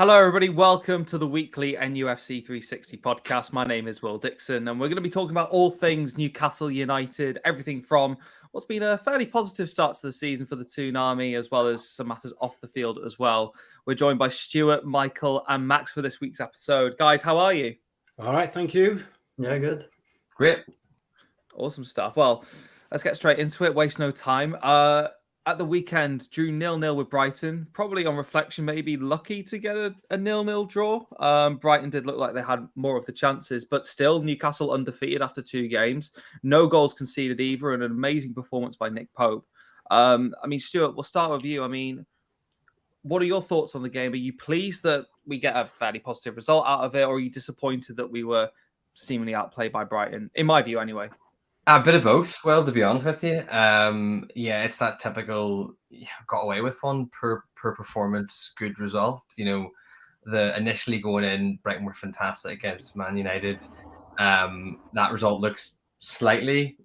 Hello, everybody. Welcome to the weekly NUFC360 podcast. My name is Will Dixon, and we're going to be talking about all things Newcastle United, everything from what's been a fairly positive start to the season for the Toon Army, as well as some matters off the field as well. We're joined by Stuart, Michael, and Max for this week's episode. Guys, how are you? All right, thank you. Yeah, good. Great. Awesome stuff. Well, let's get straight into it. Waste no time. At the weekend, drew 0-0 with Brighton. Probably on reflection, maybe lucky to get a 0-0 draw. Brighton did look like they had more of the chances, but still, Newcastle undefeated after 2 games. No goals conceded either, and an amazing performance by Nick Pope. Stuart, we'll start with you. What are your thoughts on the game? Are you pleased that we get a fairly positive result out of it, or are you disappointed that we were seemingly outplayed by Brighton? In my view, anyway. A bit of both, well, to be honest with you. It's that typical got away with one per performance, good result. The initially going in, Brighton were fantastic against Man United. That result looks slightly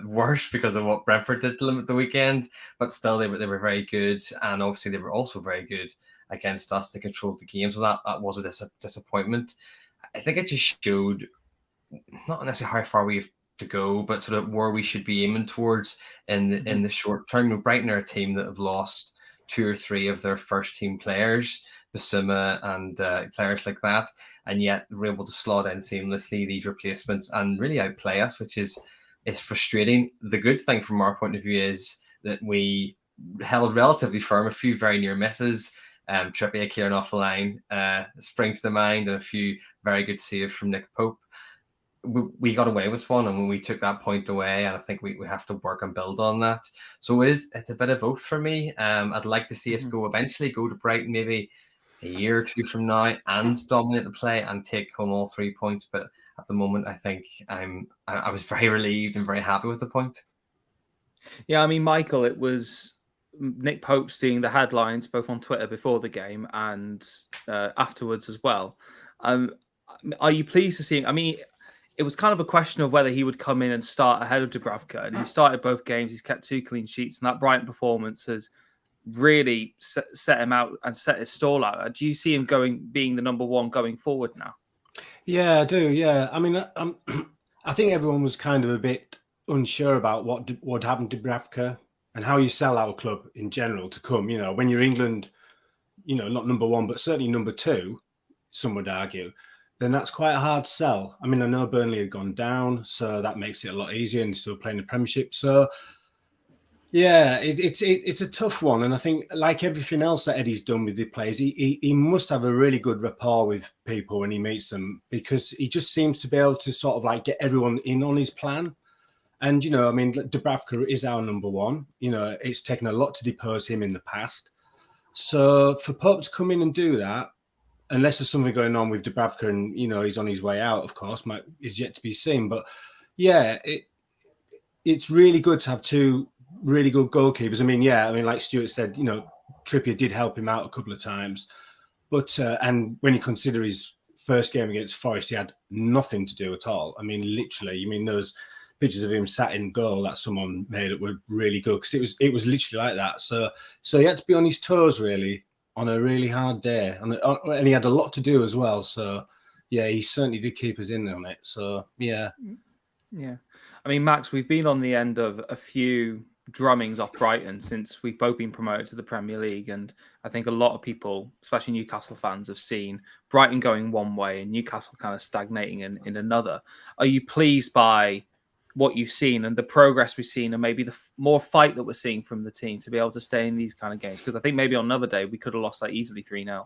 worse because of what Brentford did to them at the weekend, but still they were very good, and obviously they were also very good against us. They controlled the game, so that was a disappointment. I think it just showed not necessarily how far we've to go, but sort of where we should be aiming towards in the short term. Brighton are a team that have lost 2 or 3 of their first team players, Basuma and players like that, and yet we're able to slot in seamlessly these replacements and really outplay us, which is frustrating. The good thing from our point of view is that we held relatively firm, a few very near misses. Trippier clearing off the line springs to mind, and a few very good saves from Nick Pope. We got away with one, and when we took that point away, and I think we have to work and build on that. So it's a bit of both for me. I'd like to see us eventually go to Brighton maybe a year or 2 from now and dominate the play and take home all 3 points. But at the moment, I think I was very relieved and very happy with the point. Yeah, Michael, it was Nick Pope seeing the headlines both on Twitter before the game and afterwards as well. Are you pleased to see him? It was kind of a question of whether he would come in and start ahead of Dubravka, and he started both games. He's kept 2 clean sheets, and that Brighton performance has really set him out and set his stall out. Do you see him being the number 1 going forward now? Yeah, I do. Yeah, I think everyone was kind of a bit unsure about what would happen to Dubravka and how you sell our club in general to come. When you're England, not number 1, but certainly number 2, some would argue, then that's quite a hard sell. I know Burnley had gone down, so that makes it a lot easier, and still playing the Premiership. So, yeah, it's a tough one. And I think, like everything else that Eddie's done with the players, he must have a really good rapport with people when he meets them, because he just seems to be able to sort of like get everyone in on his plan. And, Dubravka is our number 1. It's taken a lot to depose him in the past. So for Pope to come in and do that, unless there's something going on with Dubravka and, he's on his way out, of course, is yet to be seen. But, yeah, it's really good to have 2 really good goalkeepers. Like Stuart said, Trippier did help him out a couple of times. But, and when you consider his first game against Forest, he had nothing to do at all. Literally, those pictures of him sat in goal that someone made that were really good, because it was literally like that. So he had to be on his toes, really, on a really hard day, and he had a lot to do as well. So, yeah, he certainly did keep us in on it. So, yeah. Yeah. Max, we've been on the end of a few drummings off Brighton since we've both been promoted to the Premier League, and I think a lot of people, especially Newcastle fans, have seen Brighton going one way and Newcastle kind of stagnating in another. Are you pleased by what you've seen and the progress we've seen, and maybe the more fight that we're seeing from the team to be able to stay in these kind of games? Because I think maybe on another day we could have lost that easily 3-0.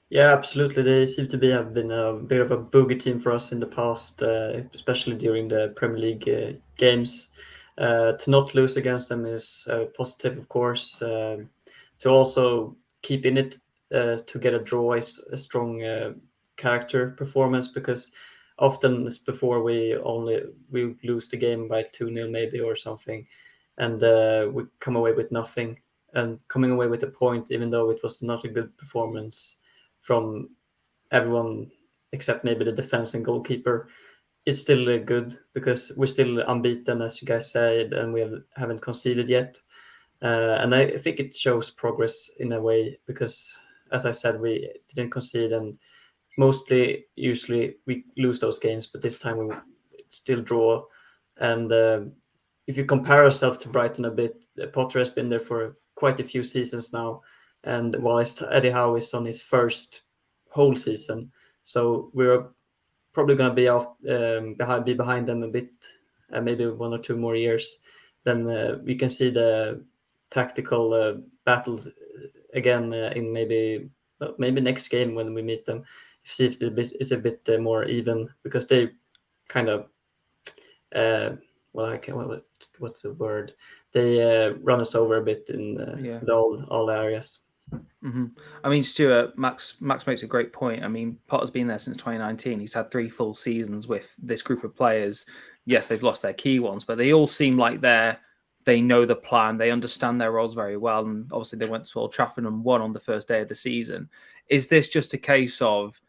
Yeah, absolutely. They seem to have been a bit of a bogey team for us in the past, especially during the Premier League games. To not lose against them is positive, of course. To also keep in it to get a draw is a strong character performance, because often before we lose the game by 2-0 maybe or something, and we come away with nothing. And coming away with a point, even though it was not a good performance from everyone except maybe the defense and goalkeeper, it's still good, because we're still unbeaten, as you guys said, and we haven't conceded yet. And I think it shows progress in a way, because as I said, we didn't concede, and usually we lose those games, but this time we still draw. And if you compare ourselves to Brighton a bit, Potter has been there for quite a few seasons now, and whilst Eddie Howe is on his first whole season, so we're probably going to be behind them a bit, maybe 1 or 2 more years. Then we can see the tactical battle again in maybe next game when we meet them. See if it's a bit more even, because they kind of what's the word? They run us over a bit in all areas. Mm-hmm. I mean, Stuart, Max makes a great point. I mean, Potter's been there since 2019. He's had 3 full seasons with this group of players. Yes, they've lost their key ones, but they all seem like they know the plan. They understand their roles very well. And obviously they went to Old Trafford and won on the first day of the season. Is this just a case of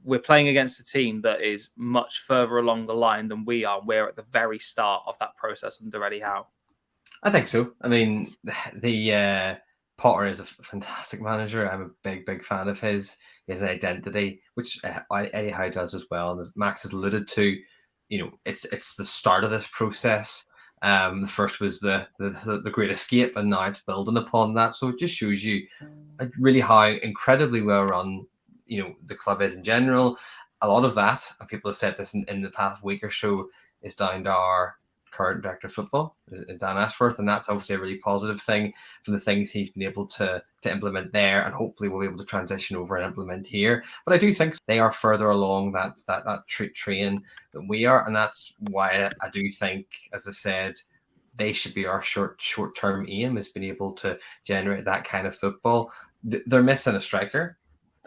we're playing against a team that is much further along the line than we are? We're at the very start of that process under Eddie Howe. I think so. I mean, the Potter is a fantastic manager. I'm a big fan of his. He has an identity, which Eddie Howe does as well. And as Max has alluded to, it's the start of this process. The first was the Great Escape, and now it's building upon that. So it just shows you really how incredibly well run the club is in general. A lot of that, and people have said this in the past week or so, is down to our current director of football, Dan Ashworth, and that's obviously a really positive thing from the things he's been able to implement there, and hopefully we'll be able to transition over and implement here. But I do think they are further along that train than we are, and that's why I do think, as I said, they should be our short-term aim, is being able to generate that kind of football. They're missing a striker.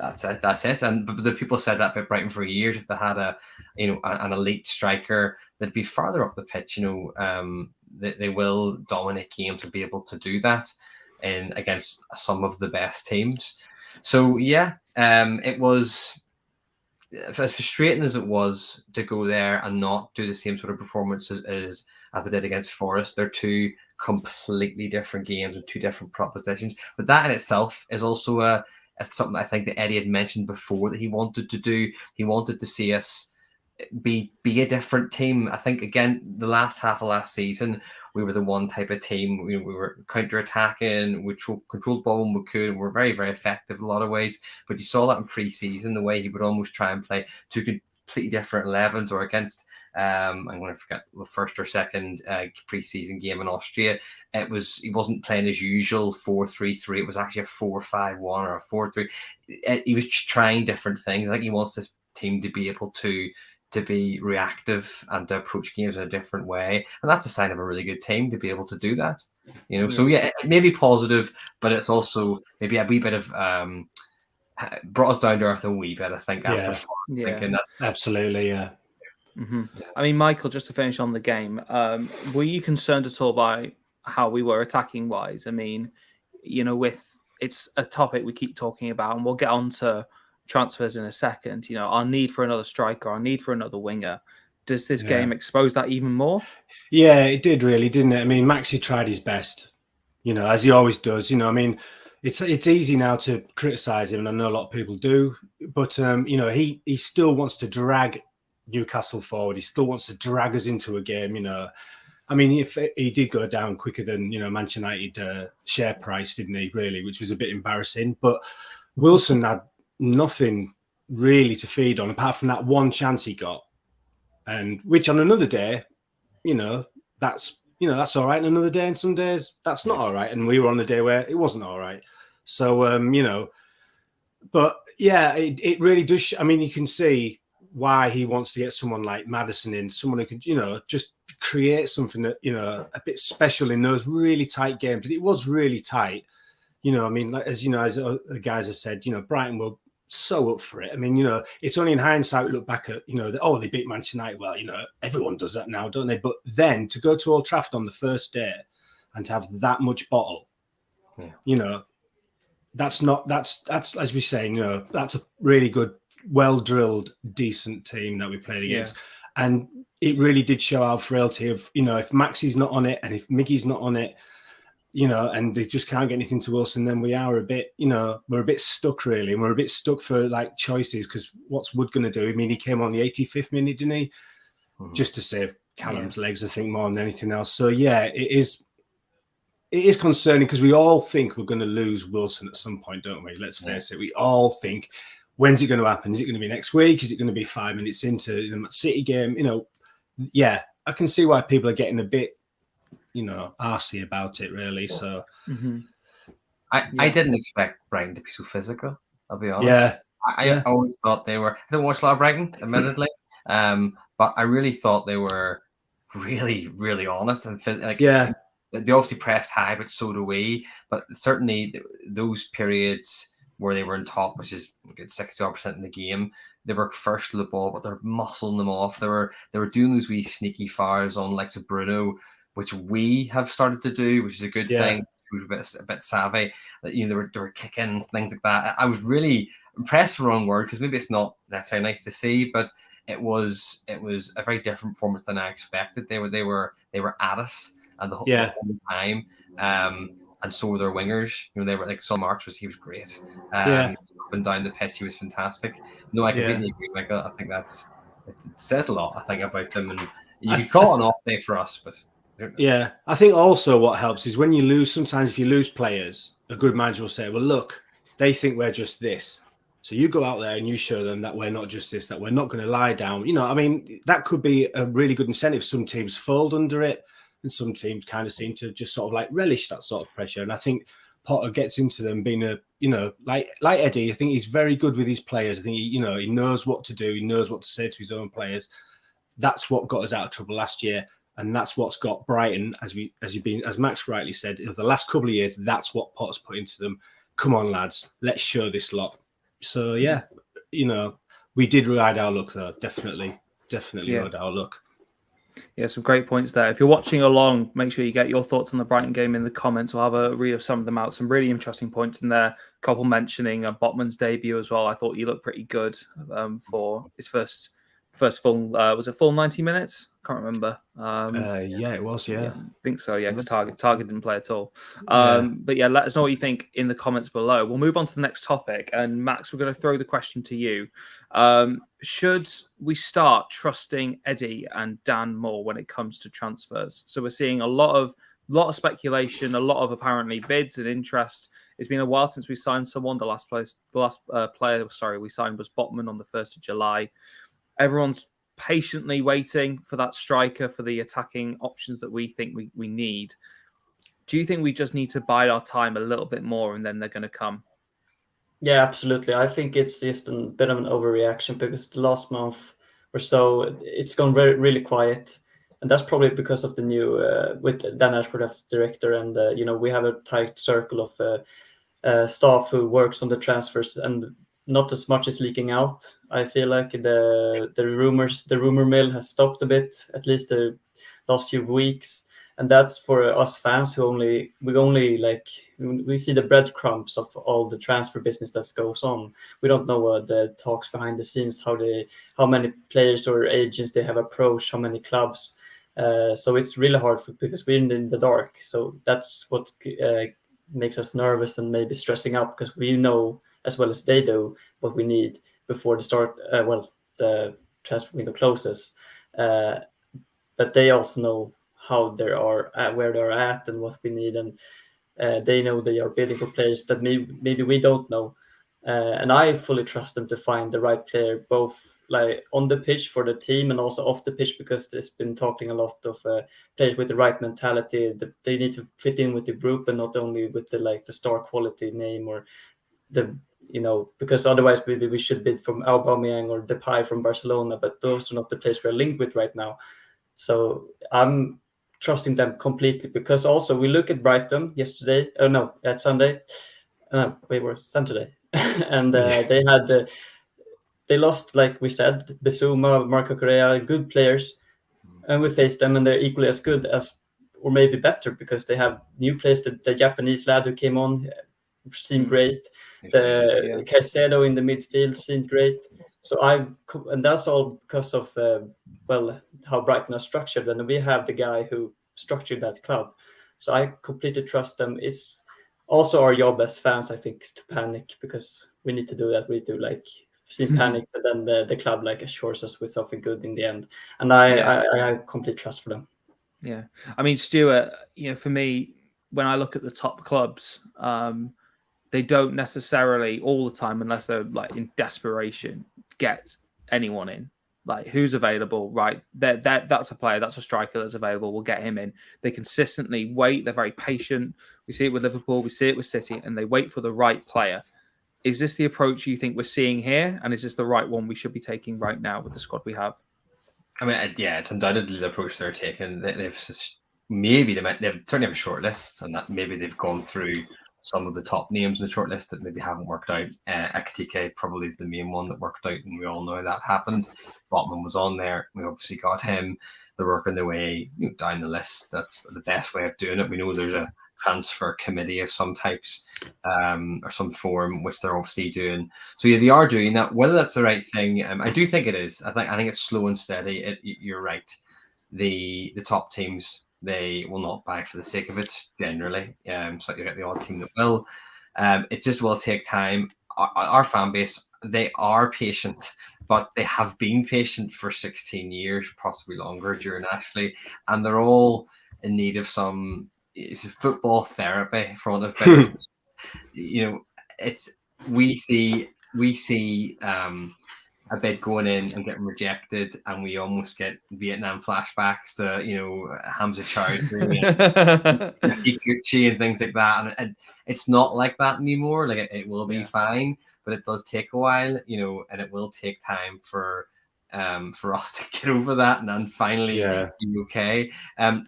That's it. And the people said that about Brighton for years. If they had an elite striker, they'd be farther up the pitch. They will dominate games and be able to do that against some of the best teams. So yeah, it was as frustrating as it was to go there and not do the same sort of performance as we did against Forest. They're 2 completely different games and 2 different propositions. But that in itself is also it's something I think that Eddie had mentioned before that he wanted to do. He wanted to see us be a different team. I think, again, the last half of last season, we were the one type of team. We were counter-attacking, we controlled ball when we could, and we were very, very effective in a lot of ways. But you saw that in pre-season, the way he would almost try and play 2 completely different 11s, or against I'm going to forget the first or second pre-season game in Austria. He wasn't playing his usual 4-3-3. It was actually a 4-5-1 or a 4-3. He was trying different things. I think he wants this team to be able to be reactive and to approach games in a different way, and that's a sign of a really good team to be able to do that. So yeah, it may be positive, but it's also maybe a wee bit of brought us down to earth a wee bit, I think. After thinking that. Absolutely, yeah. Mm-hmm. I mean, Michael, just to finish on the game, were you concerned at all by how we were attacking wise? I mean, it's a topic we keep talking about, and we'll get on to transfers in a second. Our need for another striker, our need for another winger. Does this game expose that even more? Yeah, it did really, didn't it? I mean, Maxi tried his best, as he always does. I mean, it's easy now to criticize him, and I know a lot of people do, but he still wants to drag Newcastle forward. He still wants to drag us into a game. I mean, if he did go down quicker than Manchester United share price, didn't he? Really, which was a bit embarrassing. But Wilson had nothing really to feed on apart from that one chance he got, and which on another day, that's all right. And another day, and some days that's not all right. And we were on the day where it wasn't all right. So but yeah, it really does. I mean, you can see why he wants to get someone like Maddison in, someone who could, just create something that, a bit special in those really tight games. And it was really tight. I mean, as as the guys have said, Brighton were so up for it. I mean, it's only in hindsight we look back at, they beat Manchester United. Well, everyone does that now, don't they? But then to go to Old Trafford on the first day and to have that much bottle, that's as we say, that's a really good, well-drilled, decent team that we played against. Yeah. And it really did show our frailty of, if Maxi's not on it and if Miggy's not on it, and they just can't get anything to us. And then we are a bit, we're a bit stuck really. And we're a bit stuck for like choices because what's Wood going to do? I mean, he came on the 85th minute, didn't he? Just to save Callum's legs, I think, more than anything else. So, yeah, it is concerning because we all think we're going to lose Wilson at some point, don't we? Let's face it. We all think, when's it going to happen? Is it going to be next week? Is it going to be 5 minutes into the City game? Yeah, I can see why people are getting a bit, arsey about it, really. So, I didn't expect Brighton to be so physical. I'll be honest. I always thought they were. I don't watch a lot of Brighton, admittedly, but I really thought they were really, really on it and They obviously pressed high, but so do we. But certainly those periods where they were in top, which is 60% in the game, they were first to the ball, but they're muscling them off. They were doing those wee sneaky fouls on like Bruno, which we have started to do, which is a good thing. We were a bit savvy. They were kicking things like that. I was really impressed, the wrong word, because maybe it's not necessarily nice to see, but it was a very different performance than I expected. They were at us and the whole time, and so were their wingers. They were like Son Marks he was great. Up and down the pitch, he was fantastic. No, I completely agree, Michael. I think it says a lot. I think about them, and you could call it an off day for us, but yeah, I think also what helps is when you lose. Sometimes if you lose players, a good manager will say, "Well, look, they think we're just this." So you go out there and you show them that we're not just this, that we're not going to lie down. I mean, that could be a really good incentive. Some teams fold under it. And some teams kind of seem to just sort of like relish that sort of pressure. And I think Potter gets into them being like Eddie. I think he's very good with his players. I think he knows what to do. He knows what to say to his own players. That's what got us out of trouble last year. And that's what's got Brighton, as Max rightly said, the last couple of years, that's what Potter's put into them. Come on, lads, let's show this lot. So, yeah, we did ride our luck, though. Definitely ride our luck. Yeah, some great points there. If you're watching along, make sure you get your thoughts on the Brighton game in the comments. We'll have a read of some of them out. Some really interesting points in there. A couple mentioning Botman's debut as well. I thought he looked pretty good for his first full. Was it full 90 minutes? Can't remember. Yeah, it was. Yeah, I think so. Yeah, because Target didn't play at all. But yeah, let us know what you think in the comments below. We'll move on to the next topic. And Max, we're going to throw the question to you. Should we start trusting Eddie and Dan more when it comes to transfers? So we're seeing a lot of speculation, a lot of apparently bids and interest. It's been a while since we signed someone. The last player we signed was Botman on the 1st of July. Everyone's patiently waiting for that striker, for the attacking options that we think we need. Do you think we just need to bide our time a little bit more and then they're going to come? Yeah, absolutely. I think it's just a bit of an overreaction because the last month or so, it's gone really quiet. And that's probably because of the new, with Dan Ashford as director. And, we have a tight circle of staff who works on the transfers and not as much is leaking out. I feel like the rumor mill has stopped a bit, at least the last few weeks. And that's for us fans who we see the breadcrumbs of all the transfer business that goes on. We don't know what the talks behind the scenes, how many players or agents they have approached, how many clubs. So it's really hard because we're in the dark. So that's what makes us nervous and maybe stressing out because we know as well as they do what we need before the transfer window closes. But they also know how they are at, where they're at and what we need. And they know they are bidding for players that maybe we don't know. And I fully trust them to find the right player, both like on the pitch for the team and also off the pitch, because there's been talking a lot of players with the right mentality. They need to fit in with the group and not only with the star quality name or because otherwise we should bid from Aubameyang or Depay from Barcelona, but those are not the players we're linked with right now. So I'm trusting them completely because also we look at Brighton yesterday. Oh no, at Sunday. Saturday, and they lost, like we said, Bissouma, Marco Correa, good players, and we faced them, and they're equally as good as, or maybe better, because they have new players. The Japanese lad who came on seemed great. The Caicedo in the midfield seemed great. And that's all because of how Brighton are structured, and we have the guy who structured that club. So I completely trust them. It's also our job as fans, I think, is to panic, because we need to do that. We do like see panic, but then the club like assures us with something good in the end. And I complete trust for them. Yeah, I mean, Stuart, for me, when I look at the top clubs, they don't necessarily all the time, unless they're like in desperation, get anyone in. Like, who's available, right? That's a player, that's a striker that's available. We'll get him in. They consistently wait. They're very patient. We see it with Liverpool. We see it with City, and they wait for the right player. Is this the approach you think we're seeing here? And is this the right one we should be taking right now with the squad we have? I mean, yeah, it's undoubtedly the approach they're taking. They've certainly have a short list, and that maybe they've gone through some of the top names in the short list that maybe haven't worked out. Ekitike probably is the main one that worked out, and we all know that happened. Botman was on there. We obviously got him. They're working their way down the list. That's the best way of doing it. We know there's a transfer committee of some types or some form, which they're obviously doing. So yeah, they are doing that. Whether that's the right thing, I do think it is. I think it's slow and steady. You're right. The top teams, they will not buy for the sake of it generally. So you get the odd team that will. It just will take time. Our fan base, they are patient, but they have been patient for 16 years, possibly longer, during Ashley, and they're all in need of some football therapy, for want of better. We see a bid going in and getting rejected, and we almost get Vietnam flashbacks to Hamza Chowdhury and Iguchi and things like that, and it's not like that anymore. Like it will be fine, but it does take a while, and it will take time for us to get over that and then finally be okay.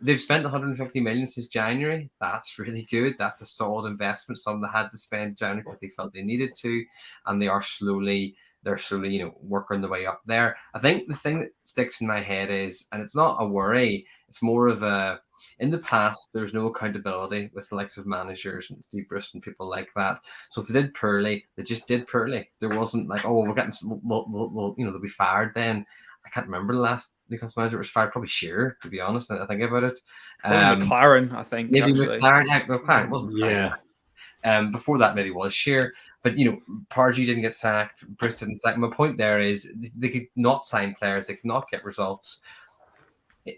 They've spent 150 million since January. That's really good. That's a solid investment. Some that had to spend January because they felt they needed to, and they're slowly working the way up there. I think the thing that sticks in my head is, and it's not a worry, it's more of in the past, there's no accountability with the likes of managers and Steve Bruce and people like that. So if they did poorly, they just did poorly. There wasn't like, we're getting, they'll be fired then. I can't remember the last Newcastle manager was fired. Probably Shearer, to be honest. I think about it. McLaren, I think. Maybe actually. McLaren wasn't. Before that, maybe was Shearer. But Pardew didn't get sacked. Bruce didn't sack. My point there is they could not sign players. They could not get results.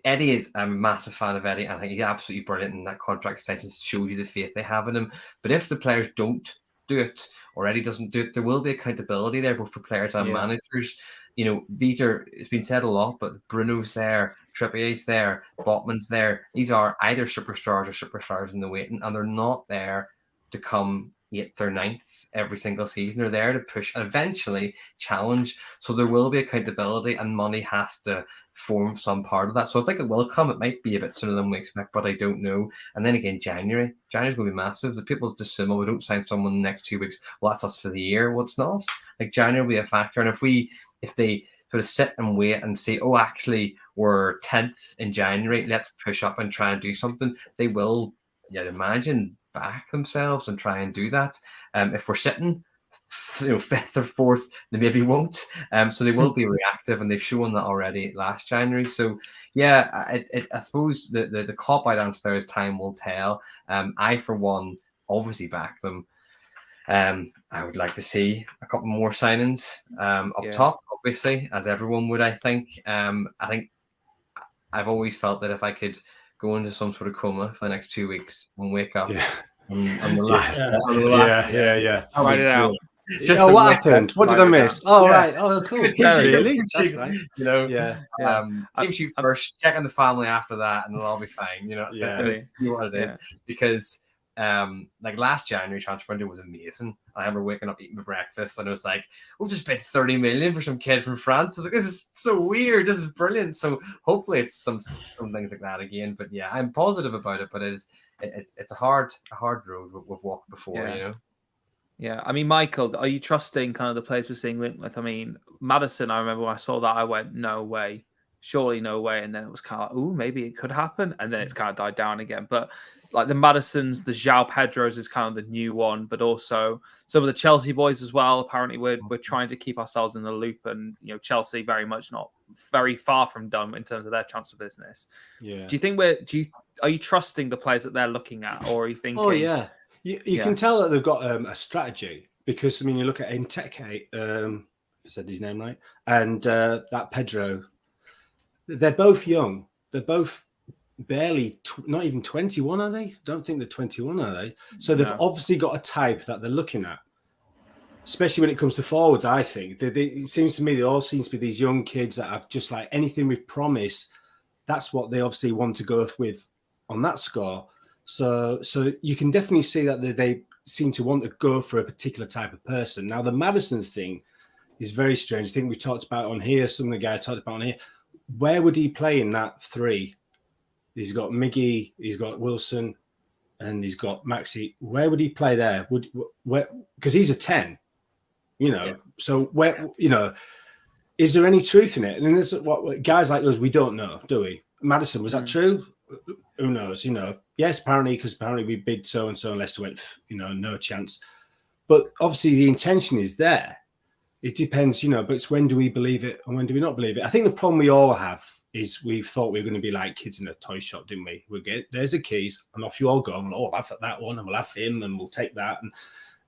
Eddie is a massive fan of Eddie, and I think he's absolutely brilliant. And that contract extension shows you the faith they have in him. But if the players don't do it, or Eddie doesn't do it, there will be accountability there, both for players and managers. It's been said a lot, but Bruno's there, Trippier's there, Botman's there. These are either superstars or superstars in the waiting, and they're not there to come 8th or 9th every single season. They're there to push and eventually challenge. So there will be accountability, and money has to form some part of that. So I think it will come. It might be a bit sooner than we expect, but I don't know. And then again, January's going to be massive. The people just assume, we don't sign someone in the next 2 weeks. Well, that's us for the year. Well, it's not. Like, January will be a factor. And if they sort of sit and wait and say, actually, we're 10th in January, let's push up and try and do something, they will, you'd imagine, back themselves and try and do that. If we're sitting 5th or 4th, they maybe won't. So they will be reactive, and they've shown that already last January. So yeah, I suppose the cop out answer there is time will tell. I, for one, obviously back them. I would like to see a couple more signings up top, obviously, as everyone would. I think I've always felt that if I could go into some sort of coma for the next 2 weeks and wake up on the last, write it out. What happened? What did I miss? Right. Oh, cool. Really? That's nice. Team sheet first, checking the family after that, and it'll all be fine. See what it is, because like last January transfer window was amazing. I remember waking up, eating my breakfast, and it was like, we've just paid 30 million for some kid from France. I was like, this is so weird. This is brilliant. So hopefully it's some things like that again. But yeah, I'm positive about it. But it's a hard road we've walked before. Yeah, I mean, Michael, are you trusting kind of the players we're seeing linked with? I mean, Maddison, I remember when I saw that, I went, no way, surely no way. And then it was kind of like, maybe it could happen. And then it's kind of died down again. But like the Maddisons, the João Pedros is kind of the new one, but also some of the Chelsea boys as well. Apparently we're trying to keep ourselves in the loop, and Chelsea very much not very far from done in terms of their transfer business. Yeah. Do you think are you trusting the players that they're looking at, or are you thinking? Oh yeah, you can tell that they've got a strategy, because I mean, you look at Inteke, if I said his name right, and that Pedro. They're both young. They're both barely, not even 21, are they? Don't think they're 21, are they? So they've obviously got a type that they're looking at, especially when it comes to forwards. I think it seems to me they all seems to be these young kids that have just like anything with promise. That's what they obviously want to go with on that score. So you can definitely see that they seem to want to go for a particular type of person. Now the Maddison thing is very strange. I think we talked about on here. Some of the guys talked about on here. Where would he play in that three? He's got Miggy, he's got Wilson, and he's got Maxi. Where would he play there? Because he's a 10, So where, is there any truth in it? And then there's what guys like us, we don't know, do we? Maddison, was that true? Who knows? Yes, apparently, because apparently we bid so and so, and Leicester went, no chance. But obviously the intention is there. It depends, but it's when do we believe it and when do we not believe it? I think the problem we all have is we thought we were going to be like kids in a toy shop, didn't we? There's the keys, and off you all go. And, I'll have that one, and we'll have him, and we'll take that.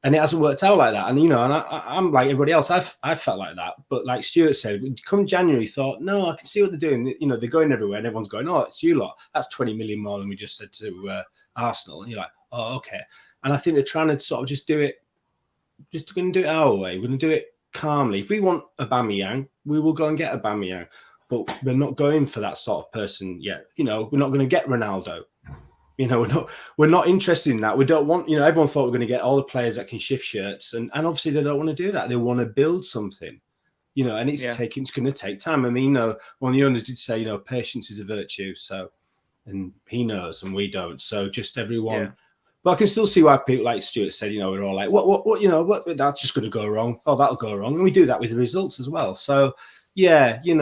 And it hasn't worked out like that. And, and I'm like everybody else. I felt like that. But like Stuart said, come January, thought, no, I can see what they're doing. They're going everywhere, and everyone's going, oh, it's you lot. That's 20 million more than we just said to Arsenal. And you're like, oh, okay. And I think they're trying to sort of just do it, just going to do it our way. We're going to do it calmly. If we want Aubameyang, we will go and get Aubameyang, but we're not going for that sort of person yet. We're not going to get Ronaldo. We're not interested in that. We don't want, everyone thought we were going to get all the players that can shift shirts, and obviously they don't want to do that. They want to build something, and it's going to take time. I mean, one of the owners did say, patience is a virtue. So, and he knows, and we don't. So just everyone. Yeah. But I can still see why people, like Stuart said, we're all like, what, that's just going to go wrong. Oh, that'll go wrong. And we do that with the results as well. So, yeah, you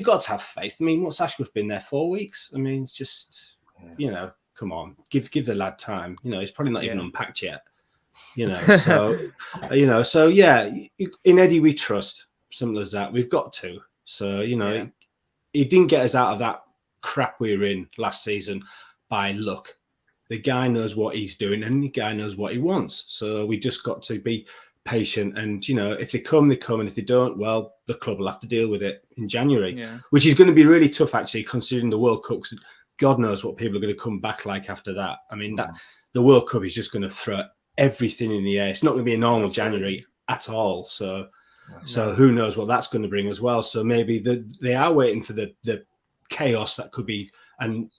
got to have faith. I mean, what's Ashworth been there 4 weeks? I mean, it's just, come on, give the lad time. He's probably not even unpacked yet. So yeah, in Eddie we trust. Simple as that. We've got to. So he didn't get us out of that crap we were in last season by luck. The guy knows what he's doing, and the guy knows what he wants. So we just got to be patient. And, if they come, they come. And if they don't, well, the club will have to deal with it in January, which is going to be really tough, actually, considering the World Cup. God knows what people are going to come back like after that. I mean, the World Cup is just going to throw everything in the air. It's not going to be a normal January at all. So who knows what that's going to bring as well. So maybe they are waiting for the chaos that could be, and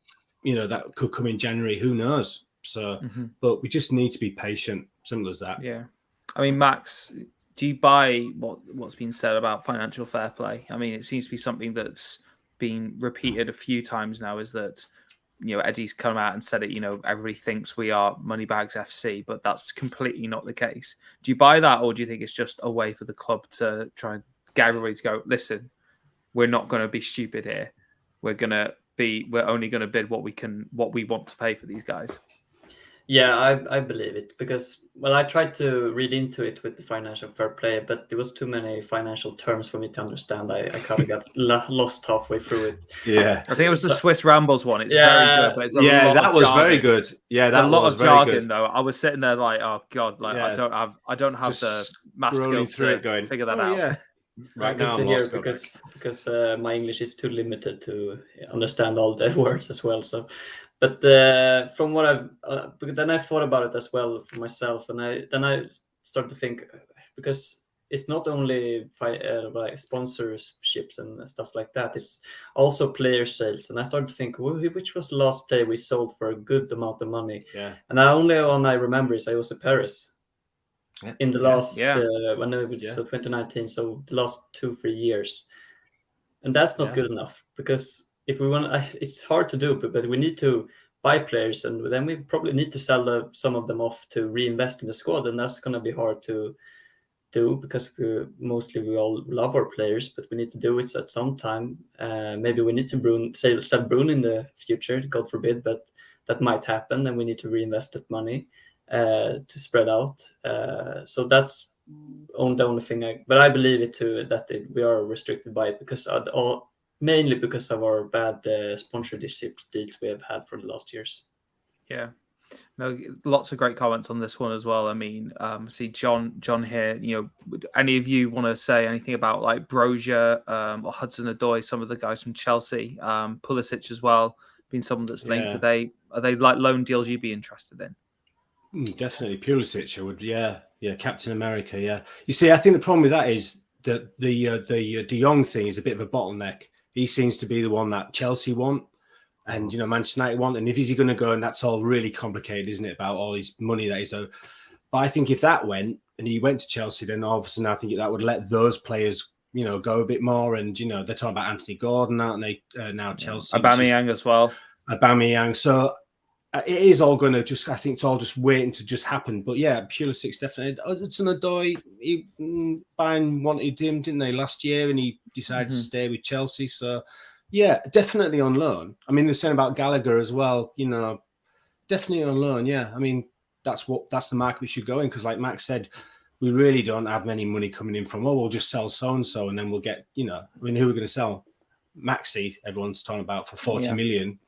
that could come in January. Who knows? So, but we just need to be patient. Simple as that. Yeah. I mean, Max, do you buy what's been said about financial fair play? I mean, it seems to be something that's been repeated a few times now, is that, Eddie's come out and said it, everybody thinks we are Moneybags FC, but that's completely not the case. Do you buy that, or do you think it's just a way for the club to try and get everybody to go, listen, we're not going to be stupid here. We're only going to bid what we want to pay for these guys? Yeah, I believe it, because, I tried to read into it with the financial fair play, but there was too many financial terms for me to understand. I kind of got lost halfway through it. Yeah, I think it was the Swiss Rambles one. It's very good, but it's a lot that of was jargon. very good. Yeah, that a lot was of very jargon good. though. I was sitting there like, oh god, like I don't have the math skills to figure that out. Yeah. Right now, I'm lost because my English is too limited to understand all the words as well. So, but from what then I thought about it as well for myself, and I started to think, because it's not only like sponsorships and stuff like that. It's also player sales, and I started to think, which was the last player we sold for a good amount of money? Yeah, and the only one I remember is Jose Perez. In the last, when it was 2019, so the last 2-3 years, and that's not good enough, because if we want, it's hard to do, but we need to buy players, and then we probably need to sell some of them off to reinvest in the squad, and that's going to be hard to do, because we all love our players, but we need to do it at some time. Maybe we need to sell Bruno in the future, God forbid, but that might happen, and we need to reinvest that money to spread out. So that's the only thing. But I believe it too, that we are restricted by it, because mainly because of our bad sponsorship deals we have had for the last years. Yeah. No, lots of great comments on this one as well. I mean, see John here, would any of you want to say anything about like Brozier or Hudson-Odoi, some of the guys from Chelsea, Pulisic as well, being someone that's linked? Yeah. Are they like loan deals you'd be interested in? Definitely Pulisic, I would. Yeah, Captain America. Yeah, you see, I think the problem with that is that the De Jong thing is a bit of a bottleneck. He seems to be the one that Chelsea want, and Manchester United want. And if he's going to go, and that's all really complicated, isn't it? About all his money that he's owed. But I think if that went and he went to Chelsea, then all of a sudden I think that would let those players, go a bit more. And they're talking about Anthony Gordon, aren't they? Now Chelsea, Aubameyang as well. Aubameyang. So it is all going to I think it's all just waiting to just happen. But yeah, Pulisic definitely. Hudson-Odoi, Bayern wanted him, didn't they, last year? And he decided to stay with Chelsea. So yeah, definitely on loan. I mean, they're saying about Gallagher as well, definitely on loan. Yeah. I mean, that's the market we should go in. Because like Max said, we really don't have many money coming in from, we'll just sell so-and-so and then we'll get, who are we going to sell? Maxi, everyone's talking about for 40 million.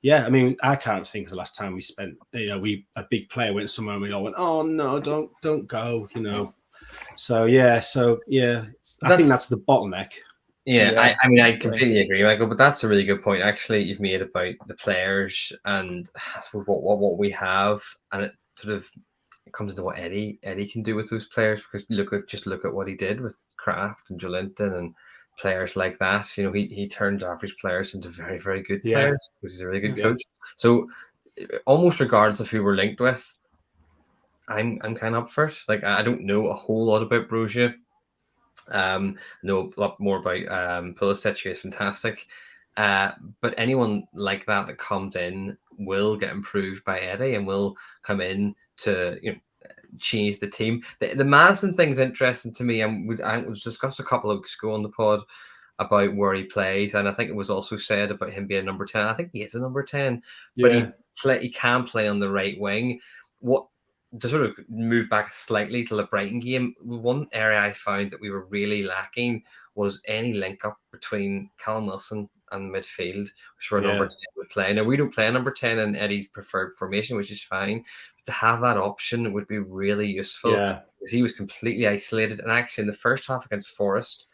Yeah, I mean, I can't think of the last time we spent, a big player went somewhere and we all went, oh no, don't go, So yeah, I think that's the bottleneck. Yeah, I mean, I completely agree, Michael. But that's a really good point, actually, you've made about the players and I suppose what we have, and it sort of comes into what Eddie can do with those players. Because look at what he did with Kraft and Jolinton and players like that. He turns average players into very, very good players because he's a really good coach. So almost regardless of who we're linked with, I'm kind of up for it. Like, I don't know a whole lot about Brozier. Know a lot more about Pulisic, who is fantastic. But anyone like that comes in will get improved by Eddie and will come in to change the team. The Madison thing's interesting to me, and I was discussed a couple of weeks ago on the pod about where he plays, and I think it was also said about him being number 10. I think he is a number 10, but he can play on the right wing. To sort of move back slightly to the Brighton game, one area I found that we were really lacking was any link up between Callum Wilson and midfield, which were number 10 would play. Now, we don't play number 10 in Eddie's preferred formation, which is fine. But to have that option would be really useful because he was completely isolated. And actually, in the first half against Forest,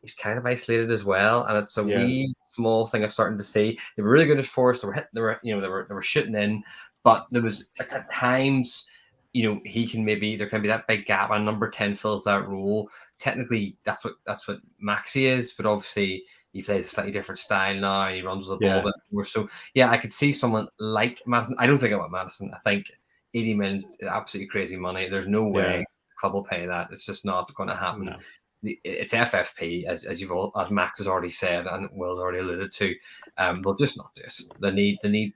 he's kind of isolated as well. And it's a wee small thing I'm starting to see. They were really good at Forest. They were hitting, they were shooting in, but there was at times, he can there can be that big gap, and number 10 fills that role. Technically, that's what Maxi is, but obviously he plays a slightly different style now, and he runs with the ball a bit more. So yeah, I could see someone like Madison. I don't think about Madison. I think 80 million is absolutely crazy money. There's no way the club will pay that. It's just not going to happen. No. It's FFP, as Max has already said, and Will's already alluded to. They'll just not do it. They need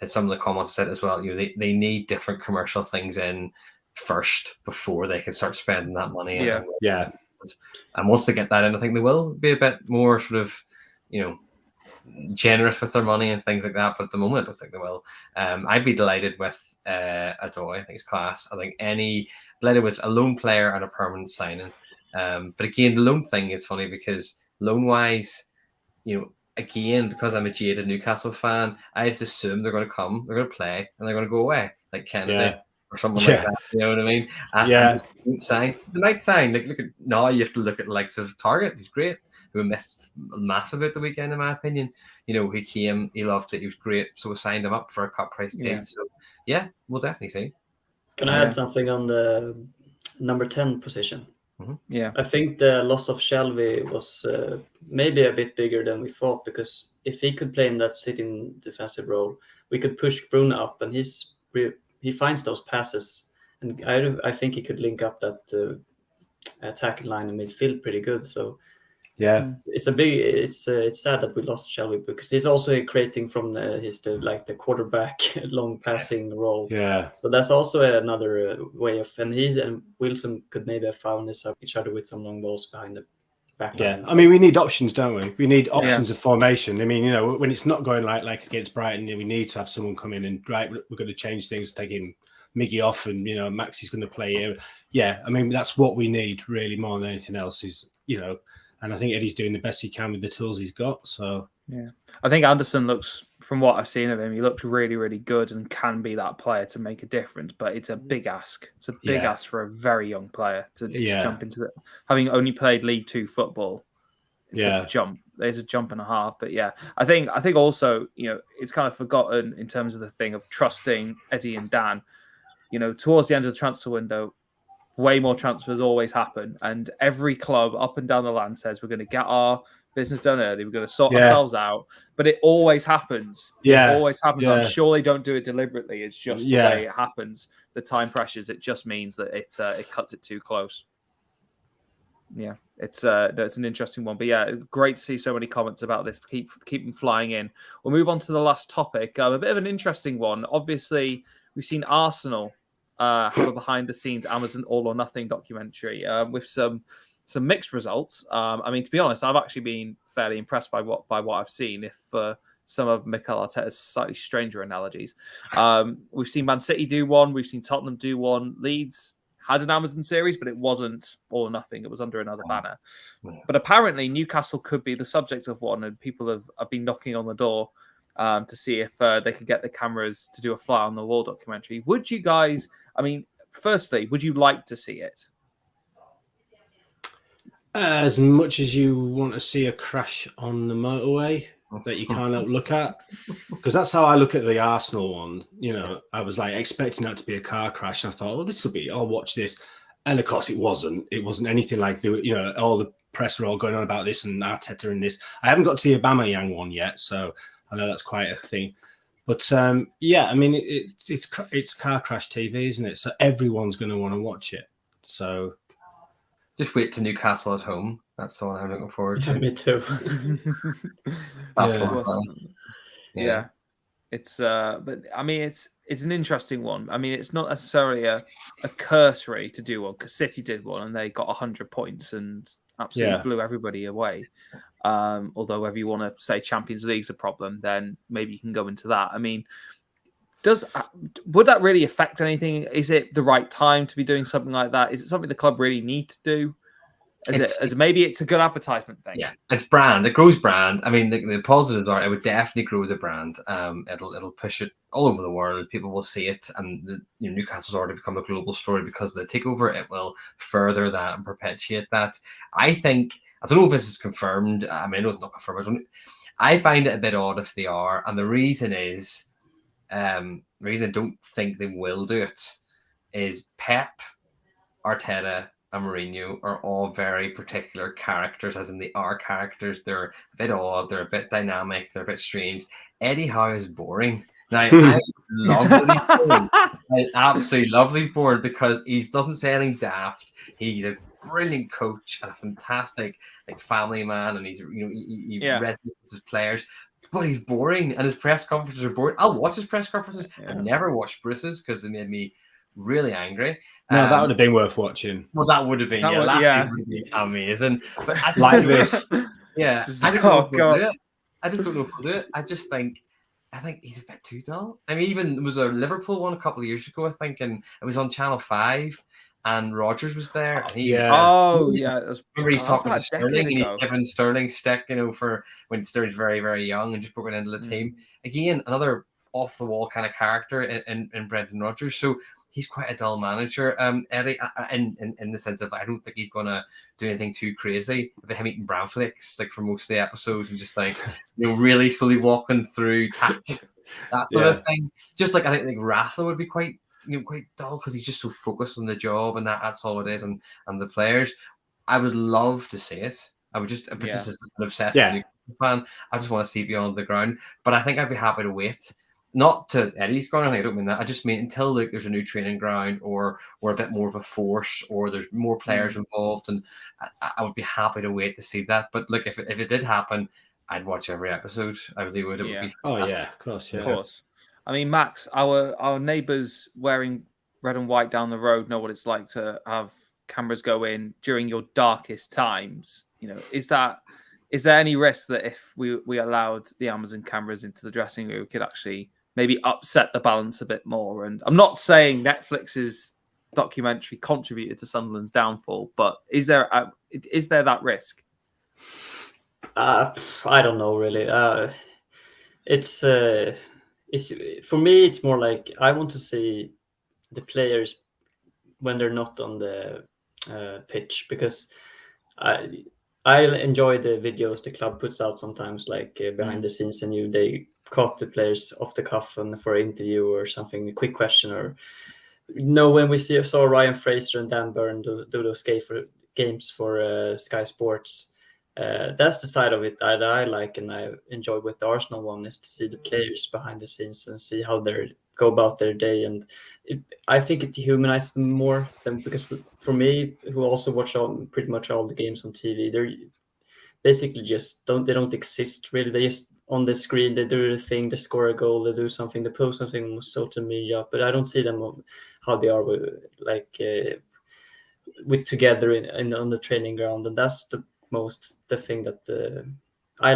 as some of the comments said as well, they need different commercial things in first before they can start spending that money. And once they get that in, I think they will be a bit more sort of, generous with their money and things like that. But at the moment, I don't think they will. I'd be delighted with Odoi. I think it's class. I think delighted with a loan player and a permanent signing. But again, the loan thing is funny because loan-wise, again, because I'm a jaded Newcastle fan, I just assume they're going to come, they're going to play, and they're going to go away, like Kennedy or someone like that. You know what I mean? And they might sign. Like, look at now, you have to look at the likes of Target. He's great. Who missed massive at the weekend, in my opinion. He came, he loved it, he was great, so we signed him up for a cut price deal. So yeah, we'll definitely see. Can I add something on the number 10 position? Mm-hmm. Yeah, I think the loss of Shelby was maybe a bit bigger than we thought, because if he could play in that sitting defensive role, we could push Bruno up, and he finds those passes, and I think he could link up that attacking line in midfield pretty good. So it's sad that we lost Shelby, because he's also creating from the quarterback long passing role. So that's also another way of, and Wilson could maybe have found each other with some long balls behind the back line. I mean, we need options, don't we? We need options of formation. I mean, when it's not going like against Brighton, we need to have someone come in and we're going to change things, taking Miggy off, and Maxi's going to play here. I mean, that's what we need really more than anything else is And I think Eddie's doing the best he can with the tools he's got. So yeah, I think Anderson looks, from what I've seen of him, he looks really, really good and can be that player to make a difference. But it's a big ask. It's a big ask for a very young player to jump into the, having only played League Two football. Jump. There's a jump and a half. But yeah, I think also, you know, it's kind of forgotten in terms of the thing of trusting Eddie and Dan. You know, towards the end of the transfer window, way more transfers always happen, and every club up and down the land says we're going to get our business done early, we're going to sort ourselves out, but it always happens. It always happens. I'm sure they don't do it deliberately. It's just the way it happens. The time pressures, it just means that it cuts it too close. Yeah, it's an interesting one, but yeah, great to see so many comments about this. Keep them flying in. We'll move on to the last topic, a bit of an interesting one. Obviously, we've seen Arsenal have a behind-the-scenes Amazon All or Nothing documentary with some mixed results. I mean, to be honest, I've actually been fairly impressed by what I've seen. If some of Mikel Arteta's slightly stranger analogies, we've seen Man City do one, we've seen Tottenham do one. Leeds had an Amazon series, but it wasn't All or Nothing. It was under another banner. But apparently, Newcastle could be the subject of one, and people have been knocking on the door to see if they could get the cameras to do a fly on the wall documentary. Would you guys, I mean, firstly, would you like to see it? As much as you want to see a crash on the motorway that you can't look at, because that's how I look at the Arsenal one. You know, I was like expecting that to be a car crash, and I thought, oh, this will be, I'll watch this. And of course, it wasn't. It wasn't anything like all the press were all going on about this and Arteta and this. I haven't got to the Aubameyang one yet, so I know that's quite a thing. But yeah, I mean, it's car crash TV, isn't it? So everyone's going to want to watch it. So just wait to Newcastle at home. That's the one I'm looking forward to. Yeah, me too. That's yeah. It's but I mean, it's an interesting one. I mean, it's not necessarily a cursory to do one, because City did one and they got 100 points and absolutely blew everybody away. Although whether you want to say Champions League's a problem, then maybe you can go into that. I mean, would that really affect anything? Is it the right time to be doing something like that? Is it something the club really need to do? Maybe it's a good advertisement thing? Yeah, it's brand. It grows brand. I mean, the positives are it would definitely grow the brand. It'll push it all over the world. People will see it, and Newcastle's already become a global story because of the takeover. It will further that and perpetuate that. I think. I don't know if this is confirmed. I mean, I know it's not confirmed. I find it a bit odd if they are, and the reason is, the reason I don't think they will do it is Pep, Arteta, and Mourinho are all very particular characters, as in they are characters. They're a bit odd, they're a bit dynamic, they're a bit strange. Eddie Howe is boring. Now, I love that he's boring. I absolutely love that he's boring because he doesn't say anything daft. He's a brilliant coach and a fantastic family man, and he resonates with his players. But he's boring, and his press conferences are boring. I'll watch his press conferences. I've never watched Bruce's because they made me really angry. No, that would have been worth watching. Well, that would have been. Last season would be amazing. But I like this. Yeah, I don't know if we'll do it. I just don't know if we'll do it. I think he's a bit too dull. I mean, even there was a Liverpool one a couple of years ago, I think, and it was on Channel 5, and Rodgers was there. And remember he's talking to Sterling, and he's giving Sterling stick, for when Sterling's very, very young and just broken into the team. Again, another off-the-wall kind of character in Brendan Rodgers. So he's quite a dull manager, Eddie, in the sense of I don't think he's going to do anything too crazy about him eating brown flakes for most of the episodes and just really slowly walking through tactics, that sort of thing. Just I think Rafa would be quite dull because he's just so focused on the job, and that's all it is, and the players. I would love to see it. I would just as an obsessive fan, I just want to see beyond the ground. But I think I'd be happy to wait. Not to Eddie's ground, I don't mean that. I just mean until there's a new training ground or a bit more of a force or there's more players involved, and I would be happy to wait to see that. But look, if it did happen, I'd watch every episode. I really would. It would be fantastic. Of course, Of course. I mean, Max, our neighbours wearing red and white down the road know what it's like to have cameras go in during your darkest times. Is there any risk that if we allowed the Amazon cameras into the dressing room, we could actually maybe upset the balance a bit more? And I'm not saying Netflix's documentary contributed to Sunderland's downfall, but is there that risk? I don't know really. It's for me. It's more like I want to see the players when they're not on the pitch, because I enjoy the videos the club puts out sometimes, like behind the scenes, and they caught the players off the cuff and for an interview or something, a quick question, or when we saw Ryan Fraser and Dan Byrne do those games for Sky Sports. That's the side of it that I like and I enjoy with the Arsenal one, is to see the players behind the scenes and see how they go about their day. And I think it dehumanizes them more than, because for me, who also watch pretty much all the games on TV, they're basically just don't exist really. They just on the screen, they do the thing, they score a goal, they do something, they post something on social media, but I don't see them how they are with, with together on the training ground. And that's the thing that I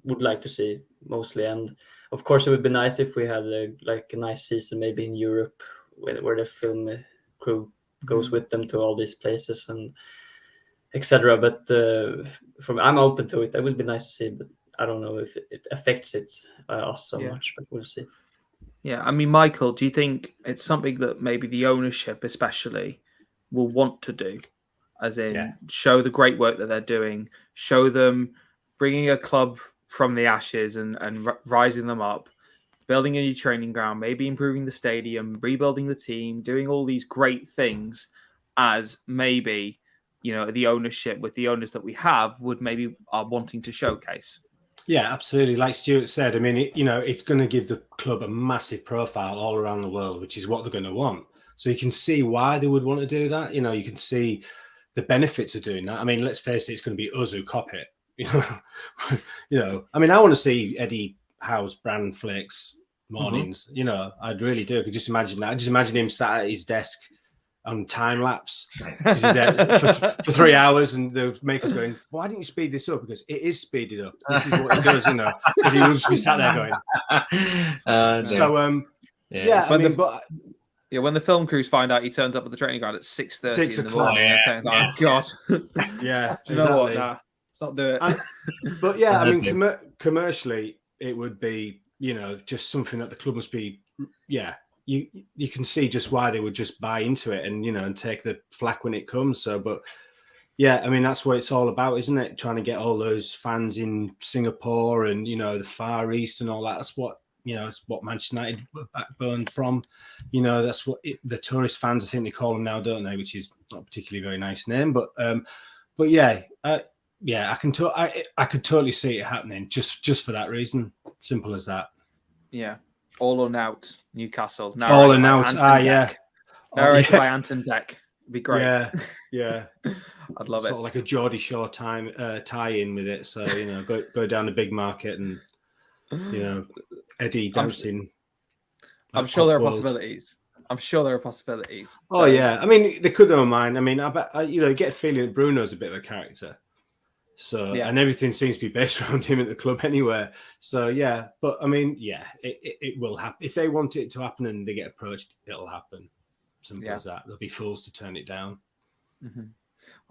would like to see mostly. And of course, it would be nice if we had a nice season maybe in Europe, where the film crew goes with them to all these places and etc. But I'm open to it. That would be nice to see, but I don't know if it affects us so much, but we'll see. Yeah, I mean, Michael, do you think it's something that maybe the ownership especially will want to do? As in, show the great work that they're doing, show them bringing a club from the ashes and rising them up, building a new training ground, maybe improving the stadium, rebuilding the team, doing all these great things, as maybe, the ownership with the owners that we have would maybe are wanting to showcase. Yeah, absolutely. Like Stuart said, I mean, it's going to give the club a massive profile all around the world, which is what they're going to want. So you can see why they would want to do that. You can see the benefits of doing that. I mean, let's face it, it's going to be us who cop it. I mean, I want to see Eddie Howe's Brand Flicks mornings. I'd really do. I could just imagine that. I just imagine him sat at his desk on time lapse because he's there for 3 hours, and the maker's going, "Why didn't you speed this up?" Because it is speeded up. This is what he does, because he will just be sat there going. When the film crews find out he turns up at the training ground at 6:30 in the morning, oh God, yeah, do you know what? Nah, let's not do it. But yeah, I mean, commercially, it would be, just something that the club must be. Yeah, you can see just why they would just buy into it and and take the flack when it comes. So, but yeah, I mean, that's what it's all about, isn't it? Trying to get all those fans in Singapore and the Far East and all that. That's what. It's what Manchester United were backboned from. That's what the tourist fans, I think they call them now, don't they? Which is not a particularly very nice name, but yeah, I could totally see it happening just for that reason. Simple as that. Yeah, all or out Newcastle. All or out. Yeah. Narrated by Anton Deck. It'd be great. Yeah. I'd love it. Sort of like a Geordie Shore tie-in with it. So go down the big market and Eddie dancing. I'm sure there are possibilities. Oh yeah, I mean, they could don't mind. I mean, I bet you get a feeling that Bruno's a bit of a character. So and everything seems to be based around him at the club anyway. So yeah, but I mean, yeah, it will happen if they want it to happen and they get approached. It'll happen. Simple as that. They'll be fools to turn it down. Mm-hmm.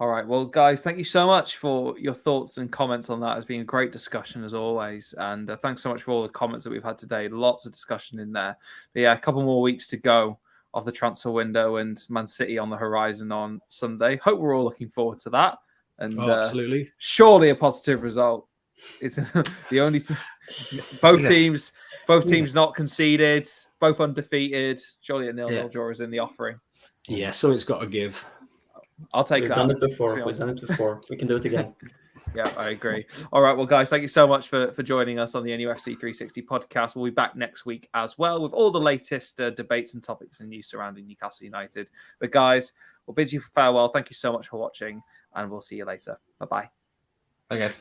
All right. Well, guys, thank you so much for your thoughts and comments on that. It's been a great discussion as always. And thanks so much for all the comments that we've had today. Lots of discussion in there. But yeah, a couple more weeks to go of the transfer window and Man City on the horizon on Sunday. Hope we're all looking forward to that. And absolutely. Surely a positive result. It's the only both teams not conceded, both undefeated. Surely a 0-0 draw is in the offering. Yeah, so it's got to give. I'll take that. We've done it before. We can do it again. Yeah, I agree. All right, well, guys, thank you so much for joining us on the NUFC360 podcast. We'll be back next week as well with all the latest debates and topics and news surrounding Newcastle United. But guys, we'll bid you farewell. Thank you so much for watching, and we'll see you later. Bye-bye. Bye, guys.